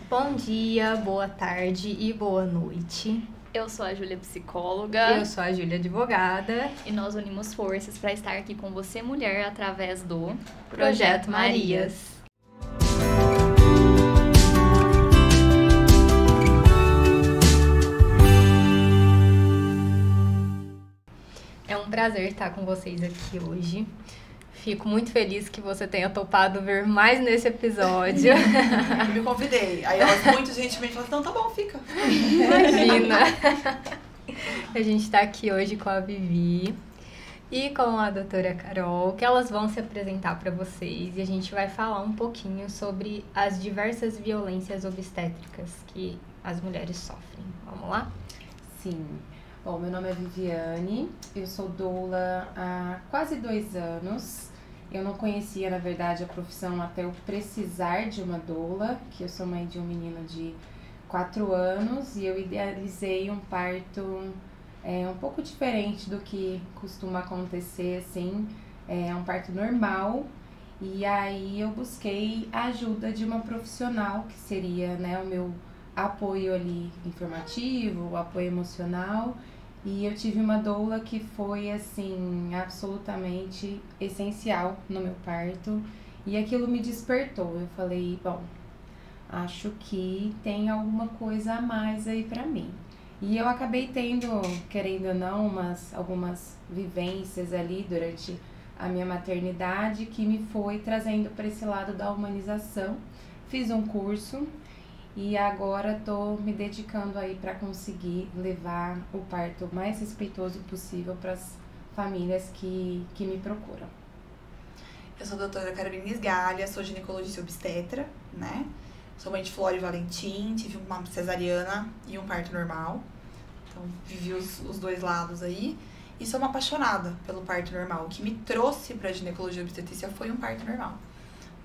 Bom dia, boa tarde e boa noite. Eu sou a Júlia, psicóloga. Eu sou a Júlia, advogada. E nós unimos forças para estar aqui com você, mulher, através do Projeto Marias. É um prazer estar com vocês aqui hoje. Fico muito feliz que você tenha topado vir mais nesse episódio. Eu me convidei. Aí muita gente me falou, então tá bom, fica. Imagina. A gente tá aqui hoje com a Vivi e com a doutora Carol, que elas vão se apresentar para vocês e a gente vai falar um pouquinho sobre as diversas violências obstétricas que as mulheres sofrem. Vamos lá? Sim. Bom, meu nome é Viviane, eu sou doula há quase 2 anos. Eu não conhecia, na verdade, a profissão até eu precisar de uma doula, que eu sou mãe de um menino de 4 anos e eu idealizei um parto um pouco diferente do que costuma acontecer, assim, é um parto normal. E aí eu busquei a ajuda de uma profissional, que seria, né, o meu apoio ali informativo, o apoio emocional. E eu tive uma doula que foi, assim, absolutamente essencial no meu parto. E aquilo me despertou. Eu falei, bom, acho que tem alguma coisa a mais aí pra mim. E eu acabei tendo, querendo ou não, algumas vivências ali durante a minha maternidade que me foi trazendo para esse lado da humanização. Fiz um curso. E agora tô me dedicando aí para conseguir levar o parto mais respeitoso possível para as famílias que me procuram. Eu sou a doutora Carolina Sgalha, sou ginecologista obstetra, né? Sou mãe de Flora e Valentim, tive uma cesariana e um parto normal. Então, vivi os dois lados aí. E sou uma apaixonada pelo parto normal. O que me trouxe pra ginecologia obstetrícia foi um parto normal,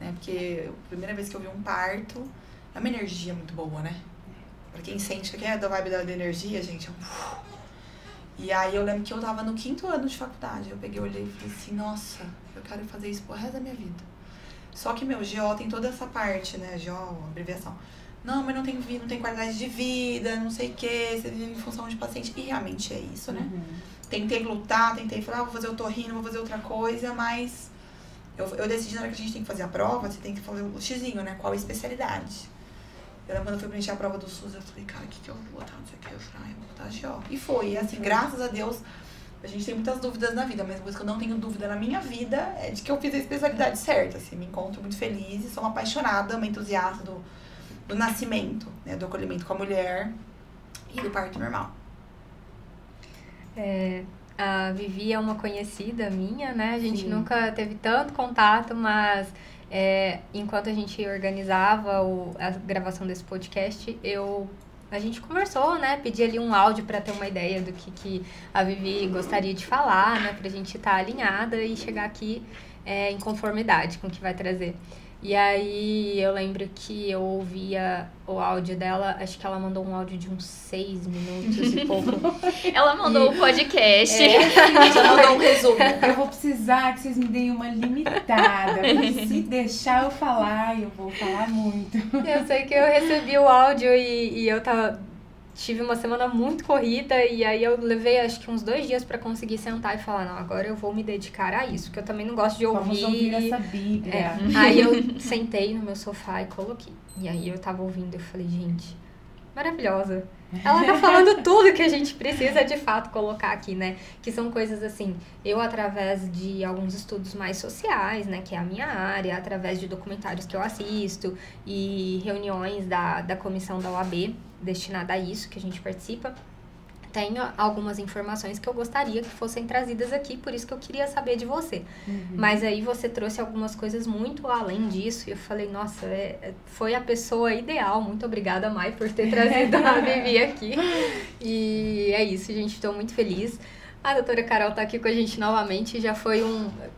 né? Porque a primeira vez que eu vi um parto, é uma energia muito boa, né? Pra quem sente que é da vibe da energia, gente, E aí eu lembro que eu tava no 5º ano de faculdade. Eu peguei, olhei e falei assim, nossa, eu quero fazer isso pro resto da minha vida. Só que, meu, GO tem toda essa parte, né? GO, abreviação. Não, mas não tem qualidade de vida, não sei o quê, você vive em função de paciente. E realmente é isso, né? Uhum. Tentei lutar, tentei falar, vou fazer otorrino, vou fazer outra coisa, mas eu decidi na hora que a gente tem que fazer a prova, você tem que fazer o xizinho, né? Qual a especialidade? Eu lembro quando eu fui preencher a prova do SUS, eu falei, cara, o que eu vou botar? Não sei o que. Eu falei, eu vou botar GO. E foi, e assim, graças a Deus, a gente tem muitas dúvidas na vida, mas uma coisa que eu não tenho dúvida na minha vida é de que eu fiz a especialidade certa, assim, me encontro muito feliz e sou uma apaixonada, uma entusiasta do nascimento, né, do acolhimento com a mulher e do parto normal. A Vivi é uma conhecida minha, né? A gente Sim. nunca teve tanto contato, mas enquanto a gente organizava a gravação desse podcast, a gente conversou, né? Pedi ali um áudio para ter uma ideia do que a Vivi gostaria de falar, né? Pra gente estar alinhada e chegar aqui em conformidade com o que vai trazer. E aí eu lembro que eu ouvia o áudio dela, acho que ela mandou um áudio de uns 6 minutos e pouco. Ela mandou o podcast. Já mandou um resumo. Eu vou precisar que vocês me deem uma limitada, porque se deixar eu falar, eu vou falar muito. Eu sei que eu recebi o áudio e eu tive uma semana muito corrida e aí eu levei acho que uns 2 dias pra conseguir sentar e falar, não, agora eu vou me dedicar a isso, porque eu também não gosto de ouvir. Vamos ouvir essa bíblia. Aí eu sentei no meu sofá e coloquei. E aí eu tava ouvindo e eu falei, gente, maravilhosa. Ela tá falando tudo que a gente precisa de fato colocar aqui, né? Que são coisas assim, eu através de alguns estudos mais sociais, né? Que é a minha área, através de documentários que eu assisto e reuniões da comissão da OAB destinada a isso, que a gente participa. Tenho algumas informações que eu gostaria que fossem trazidas aqui, por isso que eu queria saber de você. Uhum. Mas aí você trouxe algumas coisas muito além disso, e eu falei, nossa, foi a pessoa ideal, muito obrigada, Mai, por ter trazido a Vivi aqui. E é isso, gente, estou muito feliz. A doutora Carol tá aqui com a gente novamente. Já foi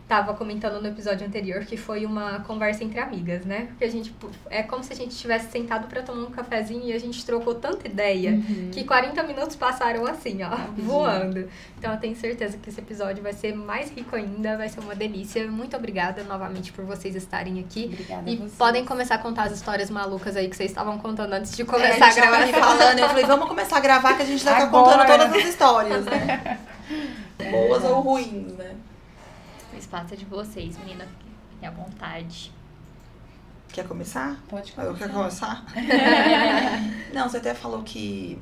tava comentando no episódio anterior que foi uma conversa entre amigas, né? Porque a gente... É como se a gente tivesse sentado pra tomar um cafezinho e a gente trocou tanta ideia que 40 minutos passaram assim, ó, voando. Então eu tenho certeza que esse episódio vai ser mais rico ainda, vai ser uma delícia. Muito obrigada novamente por vocês estarem aqui. Obrigada E a vocês. podem começar a contar as histórias malucas aí que vocês estavam contando antes de começar a gravar. Me falando, eu falei, vamos começar a gravar que a gente vai ficar contando todas as histórias, né? Boas ou ruins, né? O espaço é de vocês, menina. Fiquem à vontade. Quer começar? Pode Eu quero começar. começar? Não, você até falou que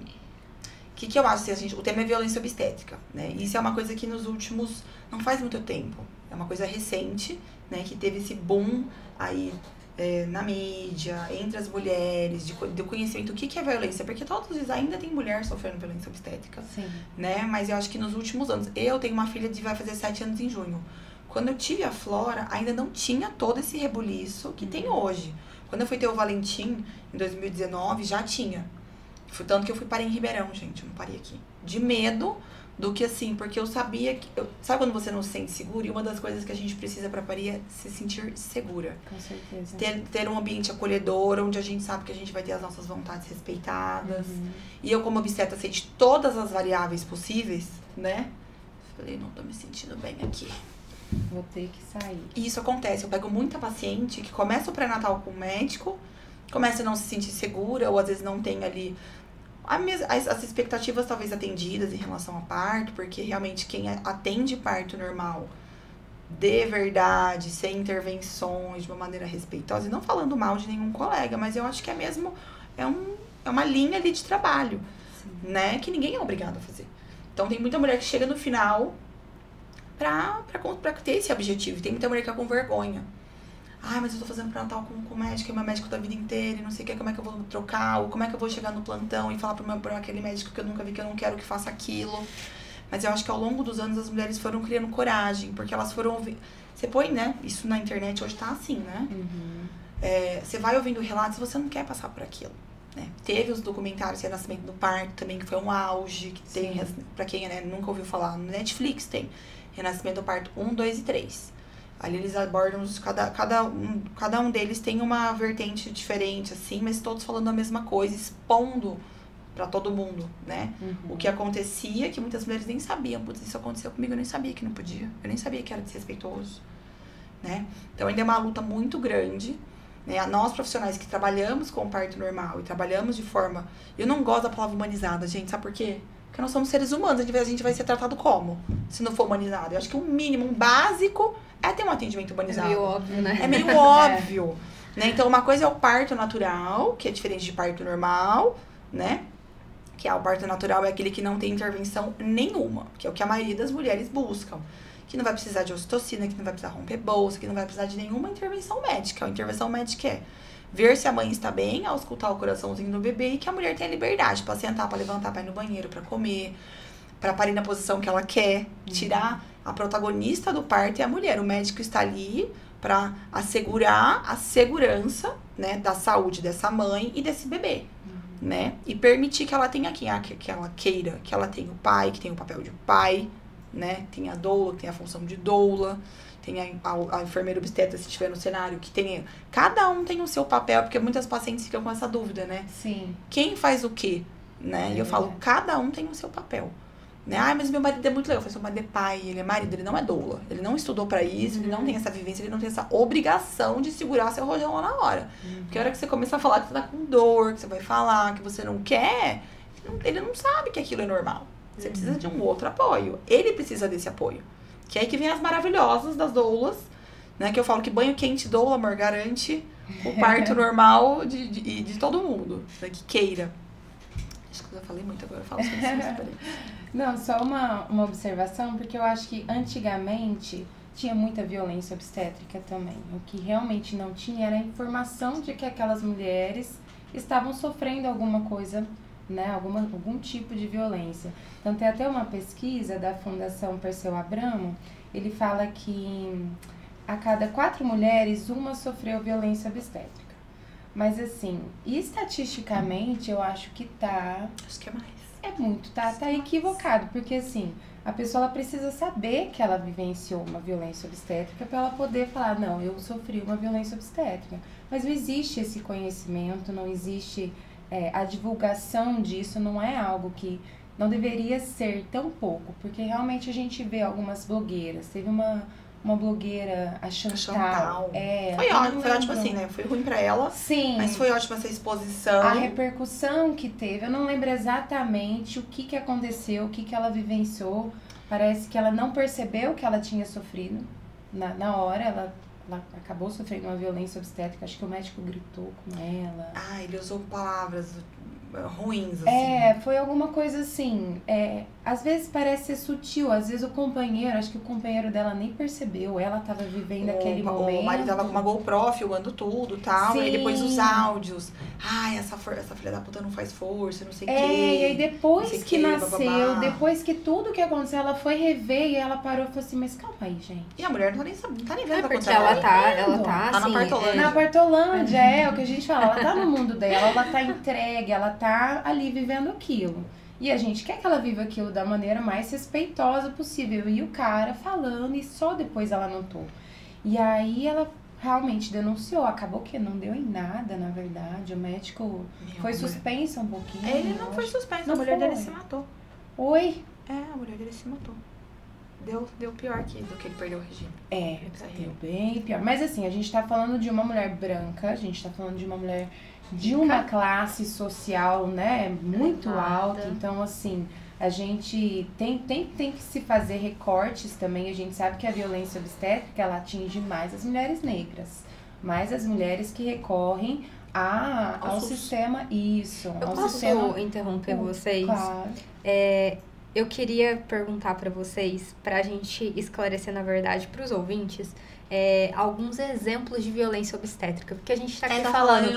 eu acho assim, o tema é violência obstétrica, né? Isso é uma coisa que nos últimos, não faz muito tempo, é uma coisa recente, né? Que teve esse boom aí na mídia, entre as mulheres, do conhecimento do que é violência, porque todos os dias ainda tem mulher sofrendo violência obstétrica, Sim. né? Mas eu acho que nos últimos anos, eu tenho uma filha vai fazer 7 anos em junho. Quando eu tive a Flora, ainda não tinha todo esse rebuliço que tem hoje. Quando eu fui ter o Valentim, em 2019, já tinha. Tanto que eu fui parir em Ribeirão, gente, eu não parei aqui. De medo do que assim, porque eu sabia que... sabe quando você não se sente seguro? E uma das coisas que a gente precisa pra parir é se sentir segura. Com certeza. Ter um ambiente acolhedor, onde a gente sabe que a gente vai ter as nossas vontades respeitadas. E eu, como obstetra, sei de todas as variáveis possíveis, né? Falei, não tô me sentindo bem aqui. Vou ter que sair. E isso acontece, eu pego muita paciente que começa o pré-natal com o médico, começa a não se sentir segura, ou às vezes não tem ali as expectativas talvez atendidas em relação ao parto, porque realmente quem atende parto normal, de verdade, sem intervenções, de uma maneira respeitosa, e não falando mal de nenhum colega, mas eu acho que é mesmo, é uma linha ali de trabalho, né, que ninguém é obrigado a fazer. Então tem muita mulher que chega no final pra ter esse objetivo. Tem muita mulher que é com vergonha. Ai, mas eu tô fazendo pré-natal com o médico, é meu médico da vida inteira, e não sei o que, como é que eu vou trocar, ou como é que eu vou chegar no plantão e falar pra aquele médico que eu nunca vi, que eu não quero que faça aquilo. Mas eu acho que ao longo dos anos as mulheres foram criando coragem, porque elas foram ouvir. Você põe, né? Isso na internet hoje tá assim, né? Você vai ouvindo relatos e você não quer passar por aquilo. Né? Teve os documentários Renascimento do Parto também, que foi um auge, que tem, pra quem nunca ouviu falar, no Netflix tem Renascimento do Parto 1, 2 e 3. Ali eles abordam, cada um deles tem uma vertente diferente, assim, mas todos falando a mesma coisa, expondo pra todo mundo, né? O que acontecia, que muitas mulheres nem sabiam. Putz, isso aconteceu comigo, eu nem sabia que não podia. Eu nem sabia que era desrespeitoso, né? Então ainda é uma luta muito grande, né? Nós profissionais que trabalhamos com parto normal e trabalhamos de forma... Eu não gosto da palavra humanizada, gente, sabe por quê? Porque nós somos seres humanos, a gente vai ser tratado como? Se não for humanizado. Eu acho que o mínimo, um básico, é ter um atendimento humanizado. É meio óbvio, né? É meio óbvio, né? Então, uma coisa é o parto natural, que é diferente de parto normal, né? Que o parto natural é aquele que não tem intervenção nenhuma, que é o que a maioria das mulheres buscam. Que não vai precisar de ocitocina, que não vai precisar romper bolsa, que não vai precisar de nenhuma intervenção médica. A intervenção médica é ver se a mãe está bem, auscultar o coraçãozinho do bebê e que a mulher tenha liberdade para sentar, para levantar, para ir no banheiro, para comer, para parir na posição que ela quer. Tirar a protagonista do parto é a mulher. O médico está ali para assegurar a segurança, né, da saúde dessa mãe e desse bebê, né? E permitir que ela tenha que ela queira, que ela tenha o pai, que tenha o papel de pai, né? Tem a doula, que tem a função de doula. Tem a enfermeira obstetra, se estiver no cenário, que tem... Cada um tem o seu papel, porque muitas pacientes ficam com essa dúvida, né? Sim. Quem faz o quê? Né? E eu falo, cada um tem o seu papel. Né? Ah, mas meu marido é muito legal. Eu falo, seu marido é pai, ele é marido, ele não é doula. Ele não estudou pra isso, ele não tem essa vivência, ele não tem essa obrigação de segurar seu rojão lá na hora. Porque a hora que você começa a falar que você tá com dor, que você vai falar, que você não quer, ele não sabe que aquilo é normal. Você precisa de um outro apoio. Ele precisa desse apoio. Que é aí que vem as maravilhosas das doulas, né? Que eu falo que banho quente doula, amor, garante o parto normal de todo mundo, né, que queira. Acho que eu já falei muito agora, eu falo assim. Não, só uma observação, porque eu acho que antigamente tinha muita violência obstétrica também. O que realmente não tinha era a informação de que aquelas mulheres estavam sofrendo alguma coisa, né, algum tipo de violência. Então tem até uma pesquisa da Fundação Perseu Abramo, ele fala que a cada 4 mulheres, uma sofreu violência obstétrica. Mas assim, estatisticamente eu acho que tá... Acho que é mais. tá equivocado, porque assim, a pessoa ela precisa saber que ela vivenciou uma violência obstétrica para ela poder falar, não, eu sofri uma violência obstétrica. Mas não existe esse conhecimento, não existe a divulgação disso, não é algo que não deveria ser tão pouco, porque realmente a gente vê algumas blogueiras, teve uma blogueira, a Chantal. Foi ótimo assim, né? Foi ruim pra ela. Sim. Mas foi ótima essa exposição. A repercussão que teve, eu não lembro exatamente o que aconteceu, o que ela vivenciou. Parece que ela não percebeu que ela tinha sofrido. Na hora, ela acabou sofrendo uma violência obstétrica. Acho que o médico gritou com ela. Ele usou palavras ruins, assim. Foi alguma coisa assim, às vezes parece ser sutil, às vezes acho que o companheiro dela nem percebeu, ela tava vivendo aquele momento. O marido tava com uma GoPro filmando tudo e tal, Sim. e depois os áudios. Essa filha da puta não faz força, não sei o quê. E aí depois que nasceu, bababá. depois que tudo que aconteceu, ela foi rever e ela parou e falou assim, mas calma aí, gente. E a mulher não tá nem sabendo, não tá nem vendo o que Porque aconteceu. ela tá Tá na assim, Partolândia. Na Partolândia, é o que a gente fala, ela tá no mundo dela, ela tá entregue, ela tá ali vivendo aquilo. E a gente quer que ela viva aquilo da maneira mais respeitosa possível. E o cara falando, e só depois ela notou. E aí ela realmente denunciou. Acabou que não deu em nada, na verdade. O médico foi suspenso um pouquinho. Ele não foi suspenso, Não a mulher foi. dele se matou. Oi? A mulher dele se matou. Deu pior do que ele perdeu o regime. Deu bem pior. Mas assim, a gente tá falando de uma mulher branca, a gente tá falando de uma mulher de uma classe social, né, muito alta. Então, assim, a gente tem que se fazer recortes também. A gente sabe que a violência obstétrica, ela atinge mais as mulheres negras, mais as mulheres que recorrem ao sistema. Eu posso interromper vocês? Claro. Eu queria perguntar para vocês, para a gente esclarecer, na verdade, para os ouvintes, alguns exemplos de violência obstétrica. Porque a gente está aqui falando,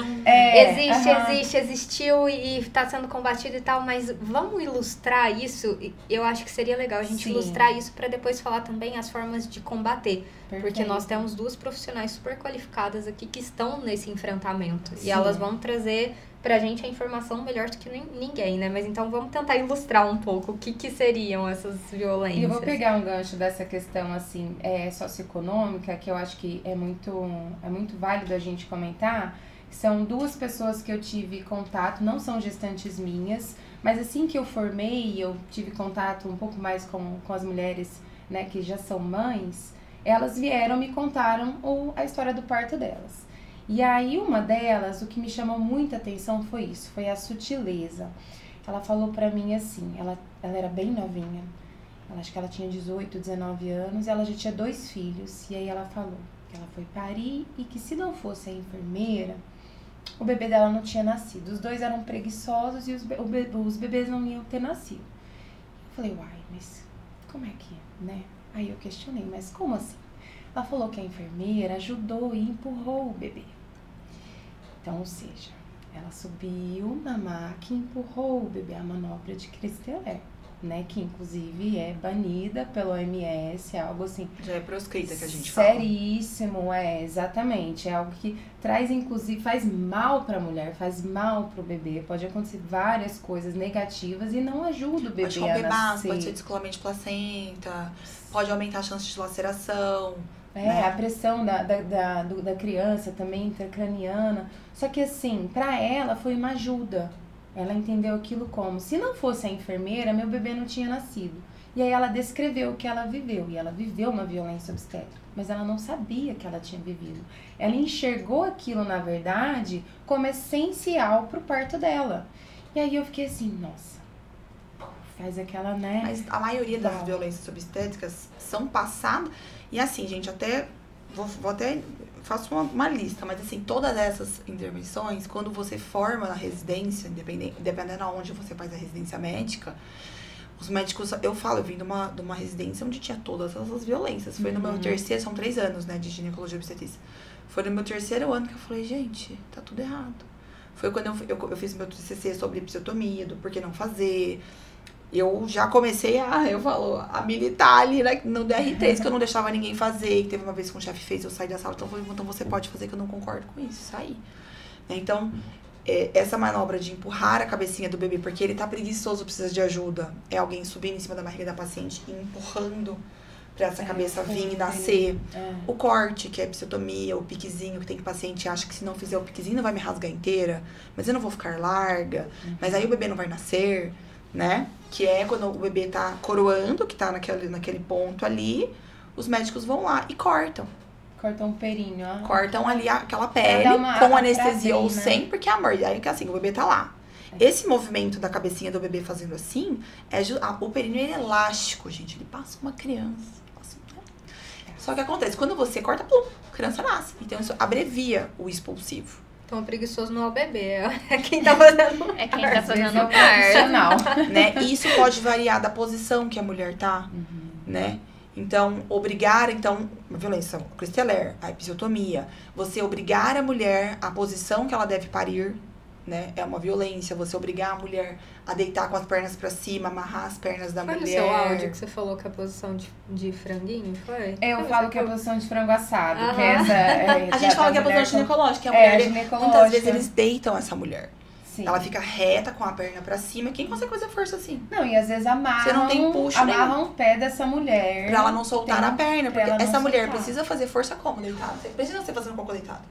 existiu e está sendo combatido e tal, mas vamos ilustrar isso? Eu acho que seria legal a gente ilustrar isso para depois falar também as formas de combater. Perfeito. Porque nós temos duas profissionais super qualificadas aqui que estão nesse enfrentamento. Sim. E elas vão trazer pra gente a informação melhor do que ninguém, né? Mas então vamos tentar ilustrar um pouco o que seriam essas violências. E eu vou pegar um gancho dessa questão, assim, socioeconômica, que eu acho que é muito válido a gente comentar. São duas pessoas que eu tive contato, não são gestantes minhas, mas assim que eu formei, eu tive contato um pouco mais com as mulheres, né, que já são mães, elas vieram, me contaram a história do parto delas. E aí uma delas, o que me chamou muita atenção foi isso, foi a sutileza. Ela falou pra mim assim, ela era bem novinha, acho que ela tinha 18, 19 anos, e ela já tinha 2 filhos. E aí ela falou que ela foi parir e que se não fosse a enfermeira, o bebê dela não tinha nascido. Os 2 eram preguiçosos e os bebês não iam ter nascido. Eu falei, uai, mas como é que é, né? Aí eu questionei, mas como assim? Ela falou que a enfermeira ajudou e empurrou o bebê. Então, ou seja, ela subiu na maca e empurrou o bebê, a manobra de Christeler, né? Que inclusive é banida pelo OMS, é algo assim... Já é proscrita que a gente fala. Seríssimo, exatamente. É algo que traz, inclusive, faz mal pra mulher, faz mal pro bebê. Pode acontecer várias coisas negativas e não ajuda o bebê pode romper a nascer. Pode ser descolamento de placenta, pode aumentar a chance de laceração. A pressão da criança também intracraniana. Só que assim, pra ela foi uma ajuda. Ela entendeu aquilo como, se não fosse a enfermeira, meu bebê não tinha nascido. E aí ela descreveu o que ela viveu. E ela viveu uma violência obstétrica, mas ela não sabia que ela tinha vivido. Ela enxergou aquilo, na verdade, como essencial pro parto dela. E aí eu fiquei assim, nossa, faz aquela, né? Mas a maioria das violências obstétricas são passadas. E assim, gente, até vou até faço uma lista, mas assim, todas essas intervenções, quando você forma na residência, dependendo aonde você faz a residência médica, os médicos, eu vim de uma residência onde tinha todas essas violências. Foi no meu terceiro, são 3 anos, né, de ginecologia obstetrícia. Foi no meu 3º ano que eu falei, gente, tá tudo errado. Foi quando eu fiz meu TCC sobre episiotomia, do porquê não fazer. Eu já comecei a militar ali no DR3, que eu não deixava ninguém fazer, que teve uma vez que um chefe fez, eu saí da sala, então eu falei, então você pode fazer, que eu não concordo com isso, saí. Então, essa manobra de empurrar a cabecinha do bebê, porque ele tá preguiçoso, precisa de ajuda, é alguém subindo em cima da barriga da paciente e empurrando pra essa cabeça vir e nascer. O corte, que é a episiotomia, o piquezinho, que tem que o paciente acha que se não fizer o piquezinho não vai me rasgar inteira, mas eu não vou ficar larga, mas aí o bebê não vai nascer, né? Que é quando o bebê tá coroando, que tá naquele ponto ali, os médicos vão lá e cortam. Cortam o períneo, ó. Cortam ali aquela pele, dar com anestesia ou né? sem, porque amor, aí que assim, o bebê tá lá. Esse movimento da cabecinha do bebê fazendo assim, o períneo é elástico, gente. Ele passa uma criança. Só que acontece, quando você corta, pum, a criança nasce. Então isso abrevia o expulsivo. Então, o preguiçoso não é o bebê, é quem tá fazendo É quem tá fazendo o profissional. Né? E isso pode variar da posição que a mulher tá, né? Então, a violência cristeler, a episiotomia, você obrigar a mulher a posição que ela deve parir, né? É uma violência. Você obrigar a mulher a deitar com as pernas pra cima, amarrar as pernas da mulher. Foi no seu áudio que você falou que a posição de franguinho, foi? Eu falo que é a posição de frango assado, que é essa... a gente fala que é a posição ginecológica, que a mulher, muitas vezes eles deitam essa mulher. Sim. Ela fica reta com a perna pra cima. Quem consegue fazer força assim? Não, e às vezes Você não tem puxo amarram o pé dessa mulher. Pra ela não soltar a perna. Porque ela não essa mulher soltar. precisa fazer força como deitada? Você precisa ser fazendo cocô deitado.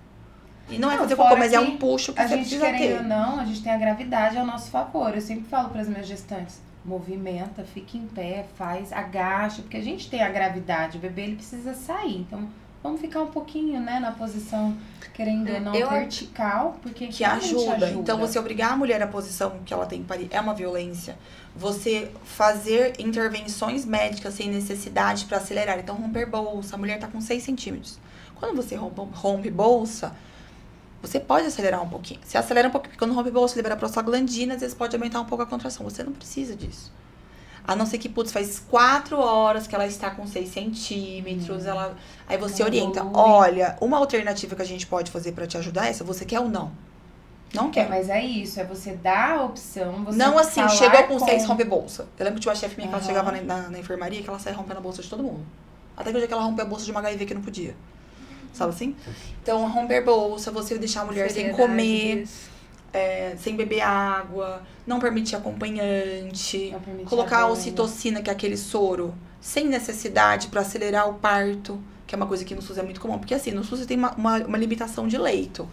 E não é Não, fazer fora cocô, mas é que um puxo que a você gente, precisa querendo ou ter. não, a gente tem a gravidade ao nosso favor. Eu sempre falo para as minhas gestantes, movimenta, fica em pé, faz, agacha, porque a gente tem a gravidade, o bebê ele precisa sair. Então, vamos ficar um pouquinho, né, na posição, querendo ou não, vertical, porque que ajuda. Então, você obrigar a mulher à posição que ela tem que parir é uma violência. Você fazer intervenções médicas sem necessidade para acelerar. Então, romper bolsa, a mulher tá com 6 centímetros. Quando você rompe bolsa, você pode acelerar um pouquinho. Você acelera um pouquinho, porque quando rompe bolsa, libera prostaglandina, às vezes pode aumentar um pouco a contração. Você não precisa disso. A não ser que, putz, faz 4 horas que ela está com 6 centímetros, aí você orienta. Olha, uma alternativa que a gente pode fazer pra te ajudar é essa, você quer ou não? Não quer. Mas é isso, é você dar a opção, você não assim, falar chegou com 6, rompe bolsa. Eu lembro que tinha uma chefe minha que ela chegava na enfermaria, que ela saia rompendo a bolsa de todo mundo. Até que o dia que ela rompeu a bolsa de uma HIV que não podia. Sabe assim? Então, romper bolsa, você deixar a mulher sem comer, sem beber água, não permitir acompanhante, colocar a ocitocina, que é aquele soro, sem necessidade para acelerar o parto, que é uma coisa que no SUS é muito comum. Porque assim, no SUS você tem uma limitação de leito,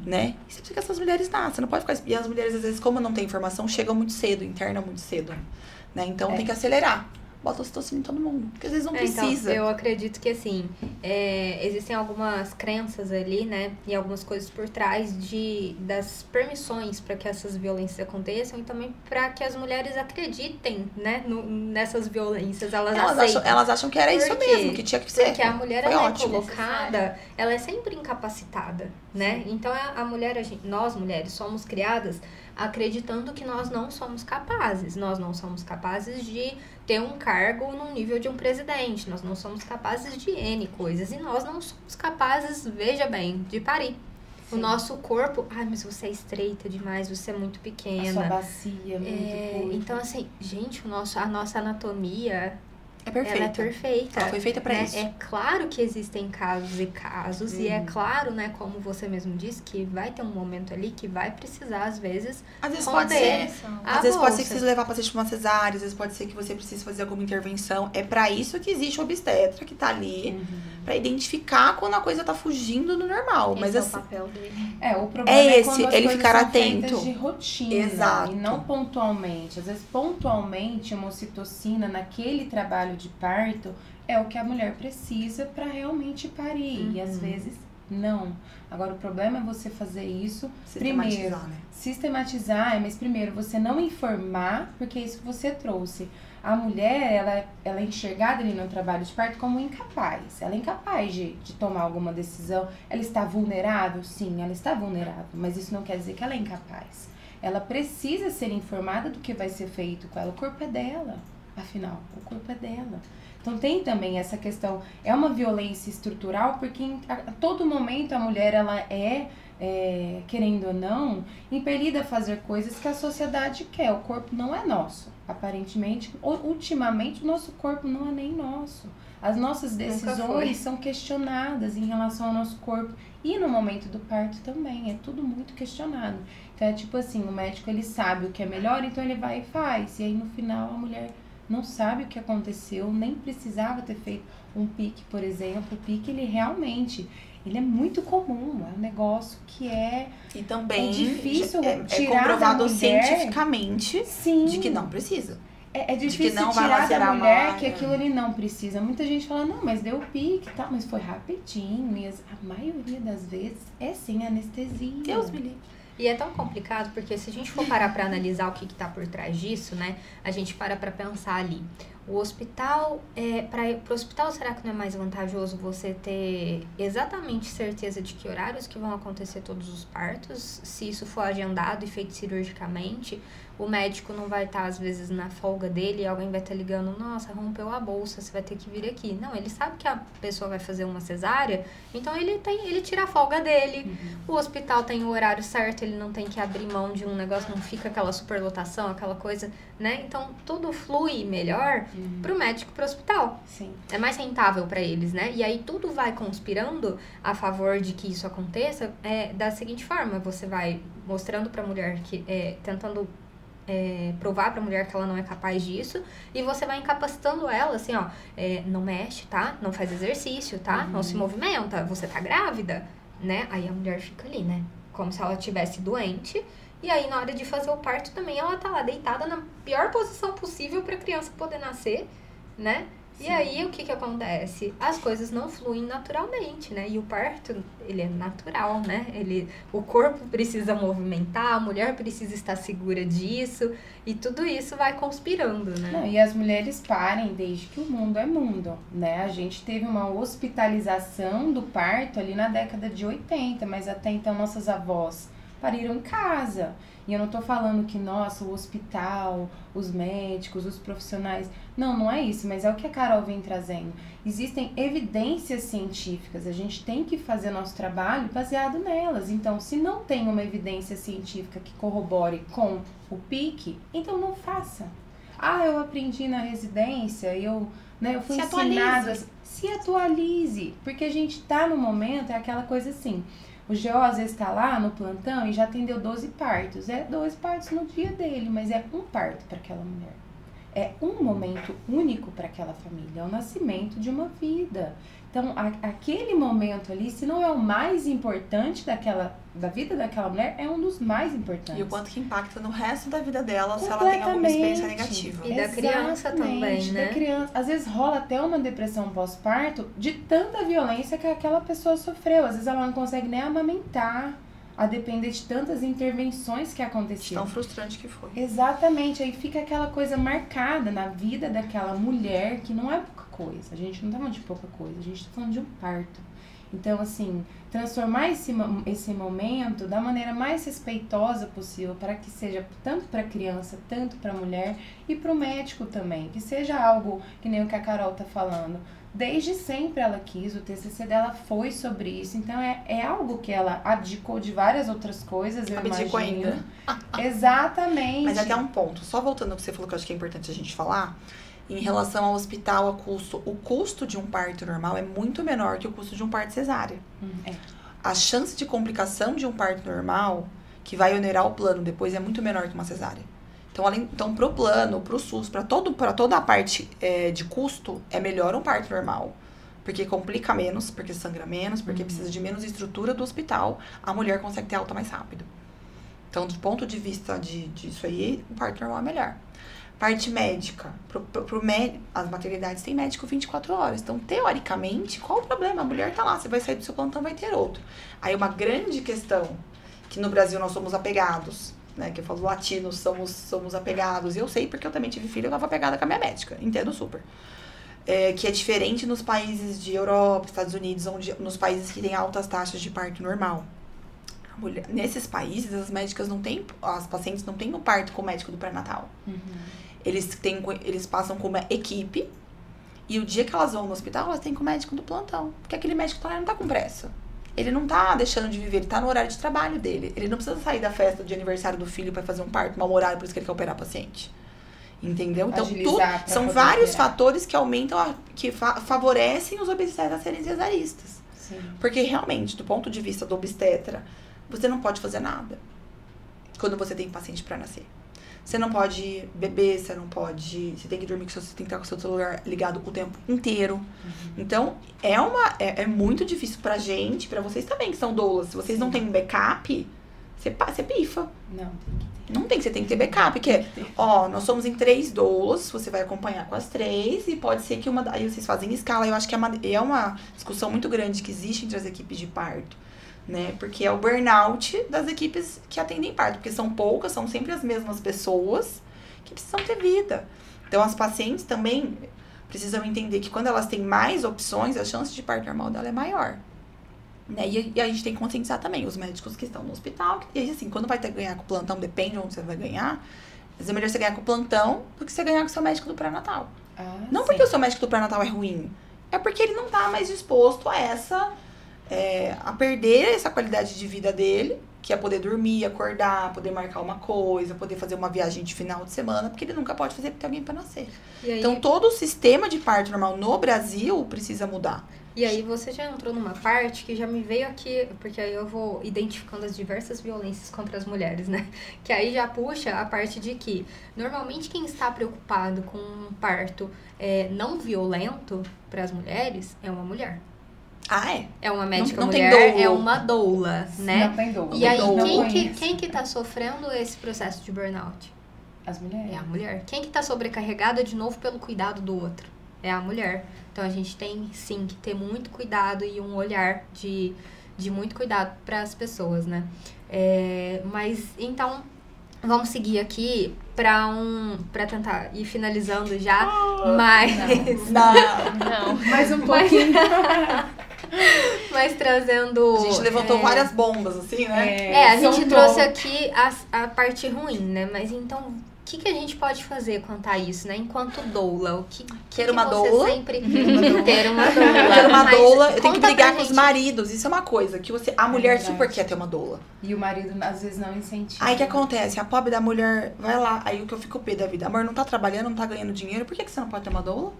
né? E você precisa que essas mulheres nasçam, não pode ficar... E as mulheres, às vezes, como não tem informação, chegam muito cedo, internam muito cedo, né? Então, tem que acelerar. Bota ocitocina em todo mundo. Porque às vezes não precisa. Então, eu acredito que, assim, existem algumas crenças ali, né? E algumas coisas por trás das permissões para que essas violências aconteçam e também para que as mulheres acreditem, né? Nessas violências. Elas acham que era isso mesmo, que tinha que ser. Porque a mulher, ela é colocada, ela é sempre incapacitada, né? Então, a mulher, nós mulheres somos criadas acreditando que nós não somos capazes. Nós não somos capazes de ter um cargo no nível de um presidente. Nós não somos capazes de N coisas. E nós não somos capazes, veja bem, de parir. Sim. O nosso corpo... Ai, mas você é estreita demais, você é muito pequena. A sua bacia é muito curta. Então, assim, gente, a nossa anatomia... É perfeita. Ela é perfeita. Ela foi feita pra isso. É claro que existem casos e casos. E é claro, né, como você mesmo disse, que vai ter um momento ali que vai precisar, às vezes pode ser. Às vezes pode ser que precisa levar o paciente pra uma cesárea. Às vezes pode ser que você precise fazer alguma intervenção. É pra isso que existe o obstetra que tá ali. Pra identificar quando a coisa tá fugindo do normal. Mas assim, é o papel dele. O problema é esse, quando as ele coisas ficar são atento. feitas de rotina. Exato. E não pontualmente. Às vezes, pontualmente, uma ocitocina naquele trabalho de parto é o que a mulher precisa para realmente parir. E às vezes não. Agora o problema é você fazer isso primeiro. Sistematizar, mas primeiro você não informar, porque é isso que você trouxe. A mulher, ela é enxergada ali no trabalho de parto como incapaz. Ela é incapaz de tomar alguma decisão. Ela está vulnerável? Sim, ela está vulnerável. Mas isso não quer dizer que ela é incapaz. Ela precisa ser informada do que vai ser feito com ela. O corpo é dela. Afinal, o corpo é dela. Então tem também essa questão, é uma violência estrutural, porque a todo momento a mulher, ela querendo ou não, impelida a fazer coisas que a sociedade quer. O corpo não é nosso. Aparentemente, ultimamente, o nosso corpo não é nem nosso. As nossas decisões são questionadas em relação ao nosso corpo. E no momento do parto também, é tudo muito questionado. Então é tipo assim, o médico ele sabe o que é melhor, então ele vai e faz. E aí no final a mulher não sabe o que aconteceu, nem precisava ter feito um pique, por exemplo. O pique, ele realmente, ele é muito comum, é um negócio que E também difícil é tirar comprovado da mulher, cientificamente sim, de que não precisa. é difícil não vai tirar da lacerar mulher mais, que aquilo ele não precisa. Muita gente fala, não, mas deu pique e tal, mas foi rapidinho. E a maioria das vezes é sem anestesia. Deus me livre. E é tão complicado porque se a gente for parar para analisar o que está por trás disso, né? A gente para pensar ali. O hospital, para o hospital, será que não é mais vantajoso você ter exatamente certeza de que horários que vão acontecer todos os partos? Se isso for agendado e feito cirurgicamente, o médico não vai estar, às vezes, na folga dele e alguém vai estar ligando, nossa, rompeu a bolsa, você vai ter que vir aqui. Não, ele sabe que a pessoa vai fazer uma cesárea, então ele tira a folga dele. O hospital tem o horário certo, ele não tem que abrir mão de um negócio, não fica aquela superlotação, aquela coisa, né? Então, tudo flui melhor pro médico, pro hospital. Sim. É mais rentável para eles, né? E aí tudo vai conspirando a favor de que isso aconteça da seguinte forma, você vai mostrando pra mulher que, tentando provar pra mulher que ela não é capaz disso, e você vai incapacitando ela, assim, ó, não mexe, tá? Não faz exercício, tá? Não se movimenta, você tá grávida, né? Aí a mulher fica ali, né? Como se ela estivesse doente, e aí na hora de fazer o parto também ela tá lá deitada na pior posição possível pra criança poder nascer, né? E aí, o que acontece? As coisas não fluem naturalmente, né? E o parto, ele é natural, né? O corpo precisa movimentar, a mulher precisa estar segura disso, e tudo isso vai conspirando, né? Não, e as mulheres parem desde que o mundo é mundo, né? A gente teve uma hospitalização do parto ali na década de 80, mas até então nossas avós pariram em casa. E eu não tô falando que, nossa, o hospital, os médicos, os profissionais... Não é isso, mas é o que a Carol vem trazendo. Existem evidências científicas, a gente tem que fazer nosso trabalho baseado nelas. Então, se não tem uma evidência científica que corrobore com o pique, então não faça. Eu aprendi na residência, eu fui ensinada... Se atualize, porque a gente tá no momento, é aquela coisa assim... O GO às vezes está lá no plantão e já atendeu 12 partos. É 12 partos no dia dele, mas é um parto para aquela mulher. É um momento único para aquela família, é o nascimento de uma vida. Então, aquele momento ali, se não é o mais importante da vida daquela mulher, é um dos mais importantes. E o quanto que impacta no resto da vida dela se ela tem alguma experiência negativa. E da criança também, né? Da criança. Às vezes rola até uma depressão pós-parto de tanta violência que aquela pessoa sofreu. Às vezes ela não consegue nem amamentar, a depender de tantas intervenções que aconteceram. Tão frustrante que foi. Exatamente. Aí fica aquela coisa marcada na vida daquela mulher que não é pouca coisa. A gente não tá falando de pouca coisa, a gente tá falando de um parto. Então, assim, transformar esse momento da maneira mais respeitosa possível para que seja tanto para a criança, tanto para a mulher e para o médico também. Que seja algo, que nem o que a Carol tá falando. Desde sempre ela quis, o TCC dela foi sobre isso. Então, é algo que ela abdicou de várias outras coisas, eu Abdicou imagino. ainda. Exatamente. Mas até um ponto. Só voltando ao que você falou, que eu acho que é importante a gente falar... Em relação ao hospital, a custo, o custo de um parto normal é muito menor que o custo de um parto cesárea. A chance de complicação de um parto normal, que vai onerar o plano depois, é muito menor que uma cesárea. Então pro plano, pro SUS, para toda a parte de custo, é melhor um parto normal. Porque complica menos, porque sangra menos, porque precisa de menos estrutura do hospital, a mulher consegue ter alta mais rápido. Então, do ponto de vista disso aí, o parto normal é melhor. Parte médica, as maternidades têm médico 24 horas. Então, teoricamente, qual o problema? A mulher tá lá, você vai sair do seu plantão, vai ter outro. Aí, uma grande questão, que no Brasil nós somos apegados, né? Que eu falo, latinos somos apegados. E eu sei, porque eu também tive filho, eu tava apegada com a minha médica. Entendo super. Que é diferente nos países de Europa, Estados Unidos, nos países que têm altas taxas de parto normal. Nesses países, as pacientes não têm o parto com o médico do pré-natal. Eles passam com uma equipe e o dia que elas vão no hospital, elas têm com o médico do plantão. Porque aquele médico tá lá, não tá com pressa. Ele não tá deixando de viver, ele tá no horário de trabalho dele. Ele não precisa sair da festa de aniversário do filho para fazer um parto mau horário, por isso que ele quer operar a paciente. Entendeu? Então, são vários fatores que aumentam, que favorecem os obstetras a serem cesaristas. Sim. Porque realmente, do ponto de vista do obstetra, você não pode fazer nada. quando você tem paciente pra nascer. Você não pode beber, você não pode... Você tem que dormir, você tem que estar com o seu celular ligado o tempo inteiro. Então, é muito difícil pra gente, pra vocês também, que são doulas. Se vocês não têm um backup, você pifa. Não, tem que ter. Não tem, você tem que ter backup, porque, nós somos em 3 doulas, você vai acompanhar com as 3, e pode ser que aí vocês fazem escala. Eu acho que é uma discussão muito grande que existe entre as equipes de parto, né? Porque é o burnout das equipes que atendem parto, porque são poucas, são sempre as mesmas pessoas que precisam ter vida. Então, as pacientes também precisam entender que quando elas têm mais opções, a chance de parto normal dela é maior. Né? E a gente tem que conscientizar também os médicos que estão no hospital. E assim, quando vai ter que ganhar com o plantão, depende de onde você vai ganhar. Mas é melhor você ganhar com o plantão do que você ganhar com o seu médico do pré-natal. Não porque o seu médico do pré-natal é ruim, é porque ele não tá mais disposto a perder essa qualidade de vida dele, que é poder dormir, acordar, poder marcar uma coisa, poder fazer uma viagem de final de semana, porque ele nunca pode fazer porque tem alguém pra nascer. Então, todo o sistema de parto normal no Brasil precisa mudar. E aí você já entrou numa parte que já me veio aqui, porque aí eu vou identificando as diversas violências contra as mulheres, né? Que aí já puxa a parte de que, normalmente, quem está preocupado com um parto não violento para as mulheres é uma mulher. Ah, é? É uma médica não mulher, tem doula. é uma doula, né? Não tem doula. E aí, Não quem que tá sofrendo esse processo de burnout? As mulheres. É a mulher. Quem que tá sobrecarregada, de novo, pelo cuidado do outro? É a mulher. Então, a gente tem, sim, que ter muito cuidado e um olhar de muito cuidado para as pessoas, né? Mas, então, vamos seguir aqui para tentar ir finalizando já, mas... Não. Mais um pouquinho. Mas trazendo... A gente levantou várias bombas, assim, né? A gente trouxe aqui a parte ruim, né? Mas, então... O que a gente pode fazer quanto a isso, né? Enquanto doula, Ter uma doula. Sempre ter uma doula. Ter uma doula, eu tenho que conta brigar pra com os gente. maridos. Isso é uma coisa que a mulher verdade. super quer ter uma doula. E o marido, às vezes, não incentiva. Aí o que acontece? A pobre da mulher vai lá. Aí o que eu fico pé da vida. Amor, não tá trabalhando, não tá ganhando dinheiro. Por que você não pode ter uma doula?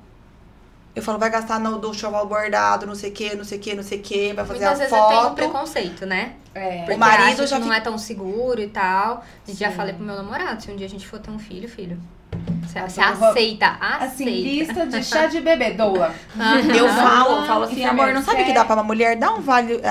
Eu falo, vai gastar do choval bordado, não sei o que, vai fazer Muitas a vezes foto. tem um preconceito, né? O Porque marido acha já que não fica... é tão seguro e tal. Já Sim. falei pro meu namorado, se um dia a gente for ter um filho, você Então, aceita. Assim, lista de chá de bebê, doula. Eu falo assim, amor, não sabe o que dá quer? pra uma mulher? Dá um vale,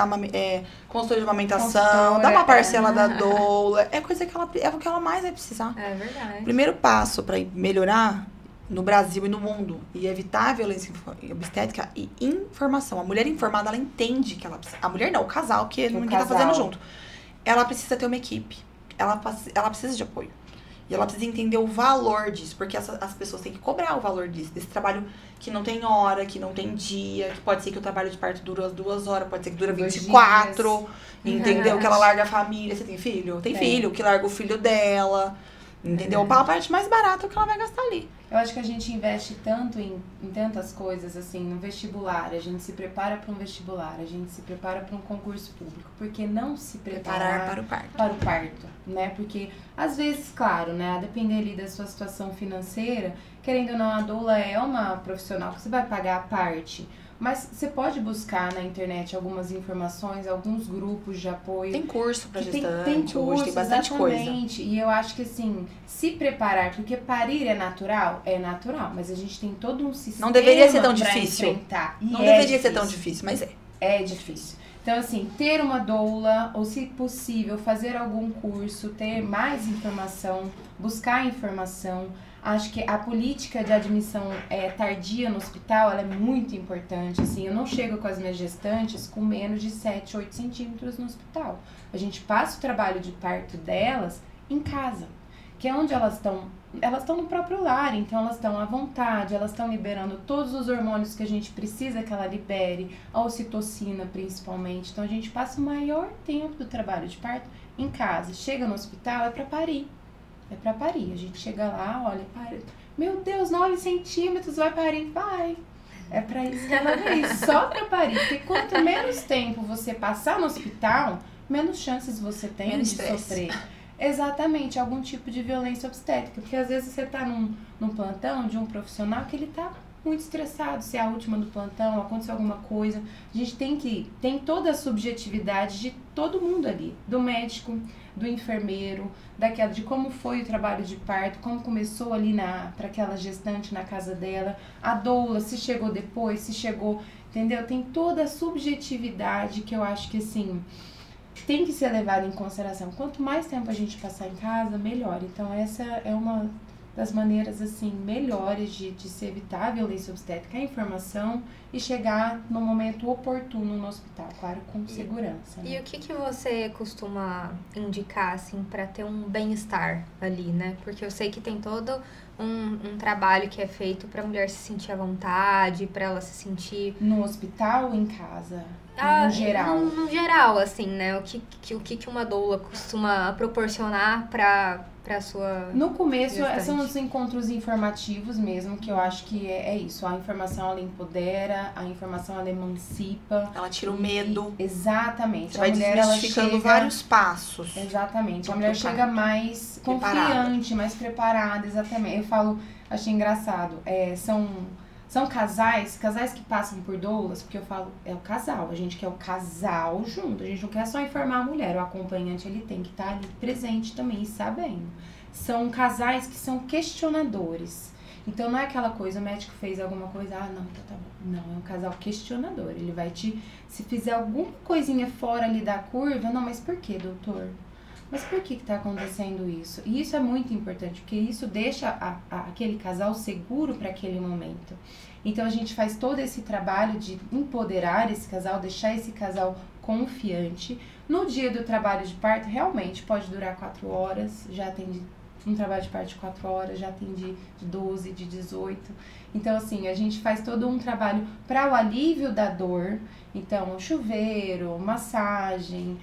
consultoria de amamentação, Consultora, dá uma parcela da doula. É coisa que é o que ela mais vai precisar. É verdade. O primeiro passo pra melhorar no Brasil e no mundo e evitar a violência obstétrica e informação. A mulher informada, ela entende que ela precisa... A mulher não, o casal, que ninguém tá fazendo junto. Ela precisa ter uma equipe. Ela precisa de apoio. E ela precisa entender o valor disso, porque as pessoas têm que cobrar o valor disso, desse trabalho que não tem hora, que não tem dia, que pode ser que o trabalho de parto dura 2 horas, pode ser que dura 24, entendeu? Que ela larga a família. Você tem filho? Tem filho, que larga o filho dela, entendeu? A parte mais barata é o que ela vai gastar ali. Eu acho que a gente investe tanto em tantas coisas, assim, no vestibular, a gente se prepara para um vestibular, a gente se prepara para um concurso público, porque não se preparar para o parto. Para o parto, né? Porque, às vezes, claro, né, a depender ali da sua situação financeira, querendo ou não, a doula é uma profissional que você vai pagar a parte, mas você pode buscar na internet algumas informações, alguns grupos de apoio. Tem curso pra gestante, tem curso, hoje tem bastante exatamente. coisa. E eu acho que, assim, se preparar, porque parir é natural, mas a gente tem todo um sistema. Não deveria ser tão pra difícil. enfrentar. E Não é deveria difícil. ser tão difícil, mas é. É difícil. Então, assim, ter uma doula, ou se possível, fazer algum curso, ter mais informação, buscar informação. Acho que a política de admissão tardia no hospital, ela é muito importante, assim, eu não chego com as minhas gestantes com menos de 7, 8 centímetros no hospital. A gente passa o trabalho de parto delas em casa, que é onde elas estão no próprio lar, então elas estão à vontade, elas estão liberando todos os hormônios que a gente precisa que ela libere, a ocitocina principalmente, então a gente passa o maior tempo do trabalho de parto em casa. Chega no hospital, é pra parir. É pra parir. A gente chega lá, olha, para. Meu Deus, 9 centímetros, vai parir? Vai. É pra isso que ela veio. Só pra parir. Porque quanto menos tempo você passar no hospital, menos chances você tem Menos de estresse. sofrer. Exatamente, algum tipo de violência obstétrica. Porque às vezes você tá num plantão de um profissional que ele tá muito estressado, se é a última do plantão, aconteceu alguma coisa. A gente tem toda a subjetividade de todo mundo ali, do médico, do enfermeiro, de como foi o trabalho de parto, como começou ali para aquela gestante na casa dela, a doula, se chegou depois, se chegou, entendeu? Tem toda a subjetividade que eu acho que, assim, tem que ser levada em consideração. Quanto mais tempo a gente passar em casa, melhor. Então, essa é uma das maneiras, assim, melhores de se evitar a violência obstétrica, a informação e chegar no momento oportuno no hospital, claro, com segurança. E né? o que você costuma indicar, assim, para ter um bem-estar ali, né? Porque eu sei que tem todo um trabalho que é feito para a mulher se sentir à vontade, para ela se sentir... No hospital ou em casa? Ah, no geral? No geral, assim, né? O que uma doula costuma proporcionar para sua... No começo, gestante. são os encontros informativos mesmo, que eu acho que é isso. A informação, ela empodera, a informação, ela emancipa. Ela tira o medo. Exatamente. Você vai desmistificando vários passos. Exatamente. A mulher chega mais Preparada. confiante, mais preparada, exatamente. Eu falo, achei engraçado, são casais que passam por doulas, porque eu falo, é o casal, a gente quer o casal junto, a gente não quer só informar a mulher, o acompanhante ele tem que estar ali presente também e sabendo. São casais que são questionadores. Então não é aquela coisa, o médico fez alguma coisa, não, tá bom. Não, é um casal questionador, ele vai se fizer alguma coisinha fora ali da curva, não, mas por que, doutor? Mas por que tá acontecendo isso? E isso é muito importante, porque isso deixa aquele casal seguro para aquele momento. Então a gente faz todo esse trabalho de empoderar esse casal, deixar esse casal confiante. No dia do trabalho de parto, realmente pode durar 4 horas, já atendi um trabalho de parto de 4 horas, já atendi de 12, de 18. Então, assim, a gente faz todo um trabalho para o alívio da dor. Então, chuveiro, massagem,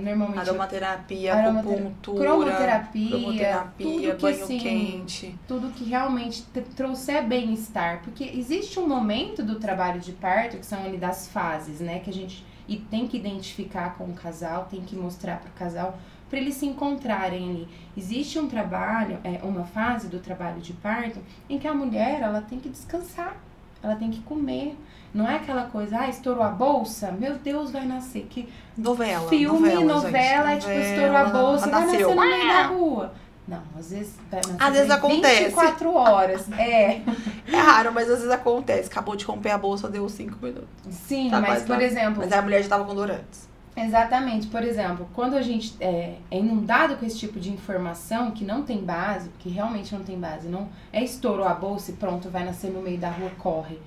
normalmente... Aromaterapia, acupuntura, cromoterapia, tudo que, banho assim, quente. Tudo que realmente trouxer bem-estar. Porque existe um momento do trabalho de parto, que são ali das fases, né? Que a gente tem que identificar com o casal, tem que mostrar para o casal, para eles se encontrarem ali. Existe um trabalho, uma fase do trabalho de parto, em que a mulher, ela tem que descansar, ela tem que comer. Não é aquela coisa, estourou a bolsa, meu Deus, vai nascer. Que Novela. Novela, tipo, estourou a bolsa, vai nascer no meio da rua. Não, às vezes vai nascer às vezes acontece. 24 horas. É raro, mas às vezes acontece. Acabou de romper a bolsa, deu 5 minutos. Sim, mas por exemplo... Mas a mulher já tava com dor antes. Exatamente. Por exemplo, quando a gente é inundado com esse tipo de informação que não tem base, porque realmente não tem base, não estourou a bolsa e pronto, vai nascer no meio da rua, corre.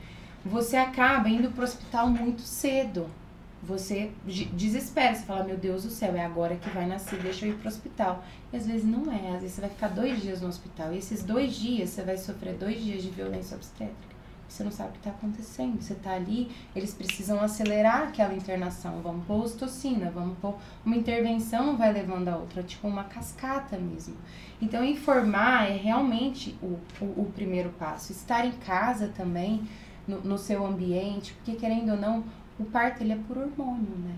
Você acaba indo pro hospital muito cedo. Você desespera, você fala, meu Deus do céu, é agora que vai nascer, deixa eu ir pro hospital. E às vezes não é, às vezes você vai ficar 2 dias no hospital. E esses 2 dias, você vai sofrer 2 dias de violência obstétrica. Você não sabe o que está acontecendo. Você está ali, eles precisam acelerar aquela internação. Vamos pôr ocitocina, vamos pôr uma intervenção, vai levando a outra, tipo uma cascata mesmo. Então, informar é realmente o primeiro passo. Estar em casa também, no seu ambiente, porque querendo ou não, o parto ele é por hormônio, né?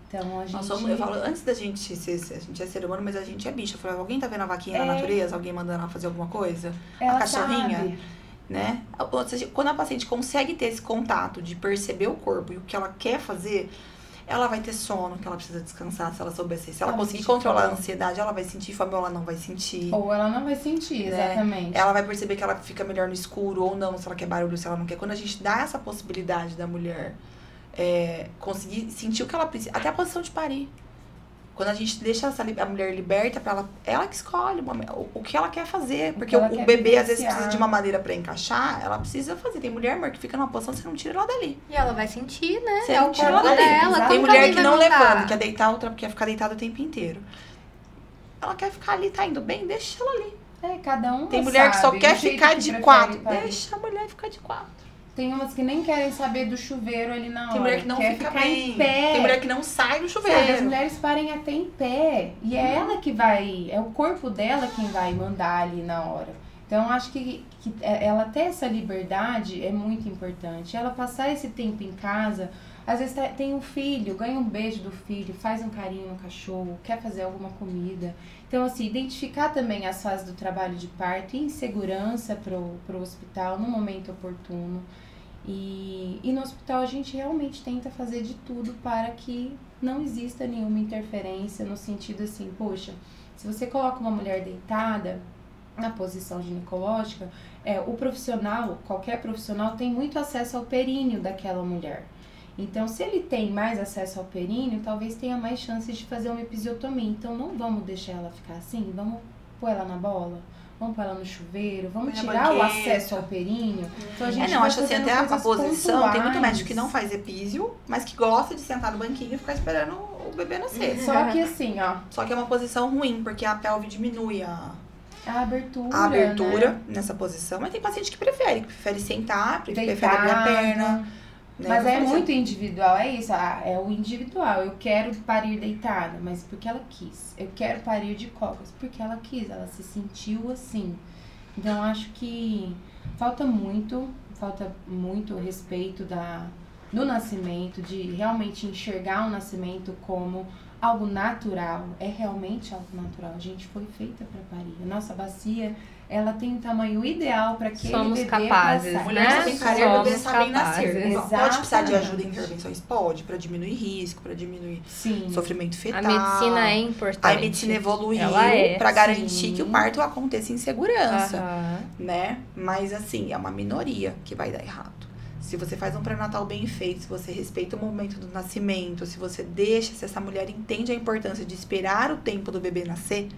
Então, a gente... Eu falo, antes da gente ser, a gente é ser humano, mas a gente é bicho. Eu falo, alguém tá vendo a vaquinha na natureza? Alguém mandando ela fazer alguma coisa? Ela a cachorrinha? sabe. Né? Quando a paciente consegue ter esse contato de perceber o corpo e o que ela quer fazer, ela vai ter sono, que ela precisa descansar, se ela souber. Se ela conseguir controlar a ansiedade, ela vai sentir fome ou ela não vai sentir. Ou ela não vai sentir, exatamente. Ela vai perceber que ela fica melhor no escuro ou não, se ela quer barulho, se ela não quer. Quando a gente dá essa possibilidade da mulher conseguir sentir o que ela precisa, até a posição de parir. Quando a gente deixa a mulher liberta pra ela que escolhe o que ela quer fazer. Porque o bebê, às vezes, precisa de uma maneira pra encaixar, ela precisa fazer. Tem mulher, amor, que fica numa posição, você não tira ela dali. E ela vai sentir, né? Você não tira ela dali. Dela. Tem mulher que não levanta, levanta, quer deitar, outra quer ficar deitada o tempo inteiro. Ela quer ficar ali, tá indo bem, deixa ela ali. Cada um Tem mulher que só quer ficar de 4. Parir. Deixa a mulher ficar de 4. Tem umas que nem querem saber do chuveiro ali na hora. Tem mulher que não quer fica ficar bem. em pé. Tem mulher que não sai do chuveiro. Sabe, as mulheres parem até em pé. E é ela que vai... É o corpo dela quem vai mandar ali na hora. Então, eu acho que ela ter essa liberdade é muito importante. Ela passar esse tempo em casa... Às vezes tem um filho, ganha um beijo do filho, faz um carinho no cachorro, quer fazer alguma comida. Então, assim, identificar também as fases do trabalho de parto e em segurança pro hospital no momento oportuno. E no hospital a gente realmente tenta fazer de tudo para que não exista nenhuma interferência no sentido assim, poxa, se você coloca uma mulher deitada na posição ginecológica, o profissional, qualquer profissional, tem muito acesso ao períneo daquela mulher. Então, se ele tem mais acesso ao períneo, talvez tenha mais chances de fazer uma episiotomia. Então, não vamos deixar ela ficar assim, vamos pôr ela na bola, vamos pôr ela no chuveiro, vamos tirar o acesso ao períneo. Então, a gente acho assim, até a posição, pontuais. tem muito médico que não faz epísio, mas que gosta de sentar no banquinho e ficar esperando o bebê nascer. Só que assim, ó. Só que é uma posição ruim, porque a pelve diminui a abertura, né? Nessa posição. Mas tem paciente que prefere sentar, prefere abrir a perna. Né? Mas é muito individual, é isso, é o individual. Eu quero parir deitada, mas porque ela quis. Eu quero parir de cócoras, porque ela quis, ela se sentiu assim. Então, acho que falta muito respeito do nascimento, de realmente enxergar o nascimento como algo natural. É realmente algo natural. A gente foi feita para parir. A nossa bacia, ela tem um tamanho ideal para aquele bebê capazes, passar. Mulher né? tem que parir, o bebê Somos sabe nascer. capazes. Pode precisar de ajuda Exatamente. em intervenções? Pode, para diminuir risco, para diminuir sofrimento fetal. A medicina é importante. A medicina evoluiu para garantir que o parto aconteça em segurança, né? Mas assim, é uma minoria que vai dar errado. Se você faz um pré-natal bem feito, se você respeita o momento do nascimento, se você deixa, se essa mulher entende a importância de esperar o tempo do bebê nascer,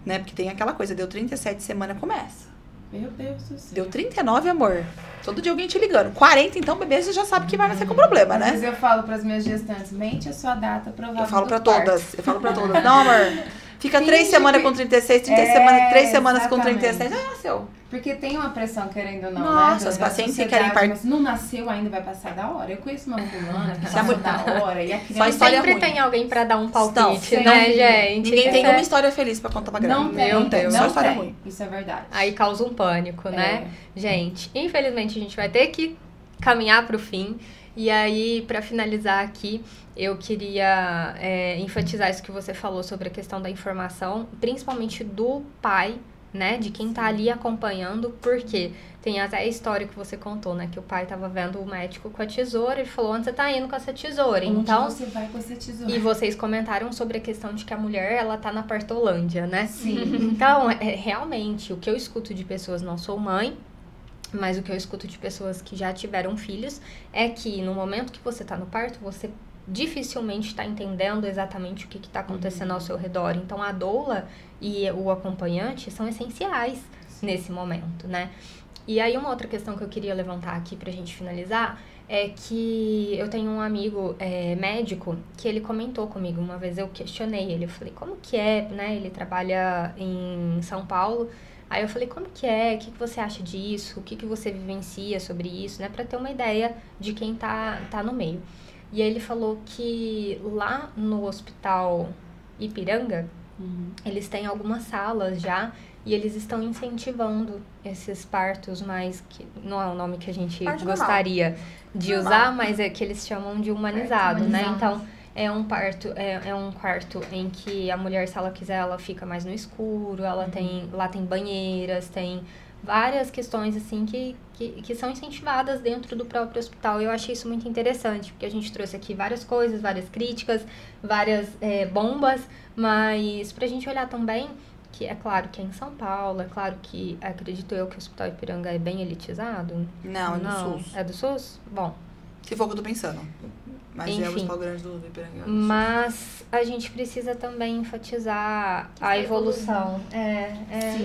né? Porque tem aquela coisa, deu 37 semanas, começa. Meu Deus do céu. Deu 39, amor. Todo dia alguém te ligando. 40, então, bebê, você já sabe que vai nascer com problema, Às né? vezes eu falo pras minhas gestantes, mente a sua data provável. Eu falo do pra parto. todas. Não, amor. Fica 3 Finge semanas que- com 36, 3 semanas com exatamente. 37. Já nasceu. Porque tem uma pressão, querendo ou não, Nossa, né? os da pacientes que sociedade, querem partir. mas não nasceu ainda, vai passar da hora. Eu conheço uma fulana que Se a passou mulher- da hora e a criança... história Sempre ruim. tem alguém pra dar um palpite, Não, né, sempre. gente? Ninguém tem É. uma história feliz pra contar pra grávida. Não tem, Meu Deus. Só não história tem. ruim. Isso é verdade. Aí causa um pânico, né? Gente, infelizmente a gente vai ter que caminhar pro fim. E aí, pra finalizar aqui, eu queria enfatizar isso que você falou sobre a questão da informação, principalmente do pai, né? De quem tá ali acompanhando, porque tem até a história que você contou, né? Que o pai tava vendo o médico com a tesoura, ele falou, onde você tá indo com essa tesoura? Onde Então, você vai com essa tesoura? e vocês comentaram sobre a questão de que a mulher, ela tá na partolândia, né? Sim. Então, realmente, o que eu escuto de pessoas, não sou mãe, mas o que eu escuto de pessoas que já tiveram filhos, é que no momento que você tá no parto, você dificilmente está entendendo exatamente o que está acontecendo ao seu redor. Então, a doula e o acompanhante são essenciais nesse momento, né? E aí, uma outra questão que eu queria levantar aqui pra gente finalizar é que eu tenho um amigo médico que ele comentou comigo. Uma vez eu questionei ele, eu falei, como que é, né? Ele trabalha em São Paulo. Aí eu falei, como que é? O que você acha disso? O que você vivencia sobre isso, né? Pra ter uma ideia de quem tá no meio. E aí ele falou que lá no hospital Ipiranga, eles têm algumas salas já e eles estão incentivando esses partos mais, que não é o nome que a gente Parto gostaria de usar, mas é que eles chamam de humanizado, né? Então, é um quarto em que a mulher, se ela quiser, ela fica mais no escuro, ela lá tem banheiras, tem várias questões assim que são incentivadas dentro do próprio hospital. Eu achei isso muito interessante, porque a gente trouxe aqui várias coisas, várias críticas, várias bombas, mas pra gente olhar também que é claro que é em São Paulo, é claro que acredito eu que o Hospital Ipiranga é bem elitizado. Não, é do SUS. É do SUS? Bom. Se for o que eu tô pensando. Mas enfim, é o Hospital Grande do Ipiranga. Mas a gente precisa também enfatizar a evolução.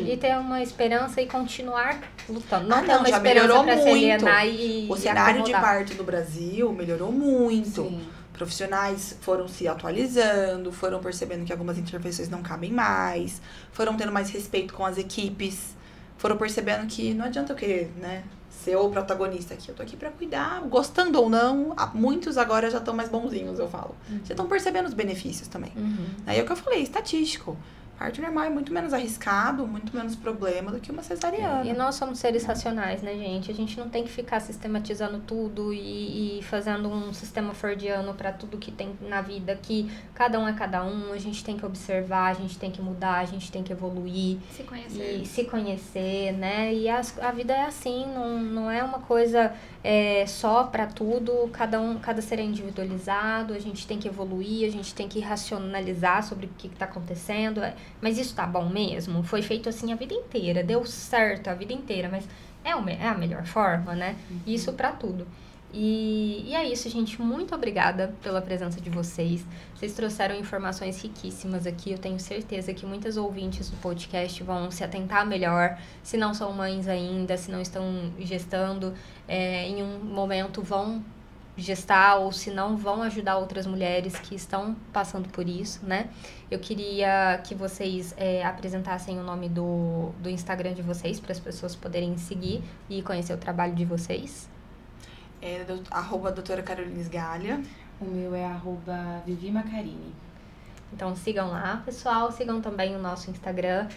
E ter uma esperança e continuar lutando. Não ter uma já esperança melhorou pra se muito. alienar e O cenário de acomodar. parto no Brasil melhorou muito. Sim. Profissionais foram se atualizando, foram percebendo que algumas intervenções não cabem mais, foram tendo mais respeito com as equipes, foram percebendo que não adianta eu querer, né, ser o protagonista aqui. Eu tô aqui pra cuidar, gostando ou não. Muitos agora já estão mais bonzinhos, eu falo. Já estão percebendo os benefícios também. Aí é o que eu falei, estatístico. Parto normal é muito menos arriscado, muito menos problema do que uma cesariana. E nós somos seres racionais, né, gente? A gente não tem que ficar sistematizando tudo e fazendo um sistema fordiano para tudo que tem na vida, que cada um é cada um, a gente tem que observar, a gente tem que mudar, a gente tem que evoluir. Se conhecer. E se conhecer, né? E a vida é assim, não é uma coisa só para tudo, cada ser é individualizado, a gente tem que evoluir, a gente tem que racionalizar sobre o que está acontecendo. Mas isso tá bom mesmo? Foi feito assim a vida inteira, deu certo a vida inteira, mas é a melhor forma, né? Isso pra tudo. E é isso, gente. Muito obrigada pela presença de vocês. Vocês trouxeram informações riquíssimas aqui. Eu tenho certeza que muitas ouvintes do podcast vão se atentar melhor. Se não são mães ainda, se não estão gestando, em um momento vão gestar, ou se não, vão ajudar outras mulheres que estão passando por isso, né? Eu queria que vocês apresentassem o nome do Instagram de vocês, para as pessoas poderem seguir e conhecer o trabalho de vocês. @doutora Carolina Sgalha. O meu é @vivimacarini. Então sigam lá, pessoal. Sigam também o nosso Instagram,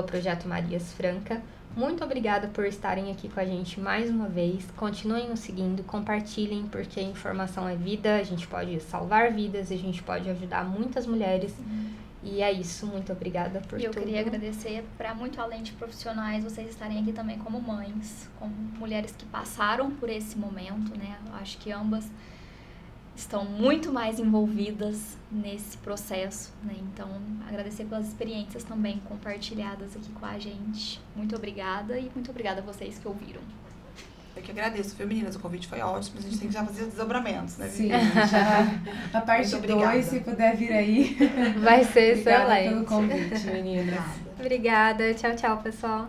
@Projeto Marias Franca. Muito obrigada por estarem aqui com a gente mais uma vez. Continuem nos seguindo, compartilhem, porque informação é vida. A gente pode salvar vidas, a gente pode ajudar muitas mulheres. E é isso, muito obrigada por tudo. E eu queria agradecer, para muito além de profissionais, vocês estarem aqui também como mães, como mulheres que passaram por esse momento, né? Eu acho que ambas estão muito mais envolvidas nesse processo, né? Então, agradecer pelas experiências também compartilhadas aqui com a gente. Muito obrigada e muito obrigada a vocês que ouviram. Eu que agradeço, viu, meninas? O convite foi ótimo. A gente tem que já fazer os desdobramentos, né, Sim, Vivi? já a parte 2, se puder vir aí. Vai ser Obrigada excelente. pelo convite, meninas. Obrigada. Tchau, tchau, pessoal.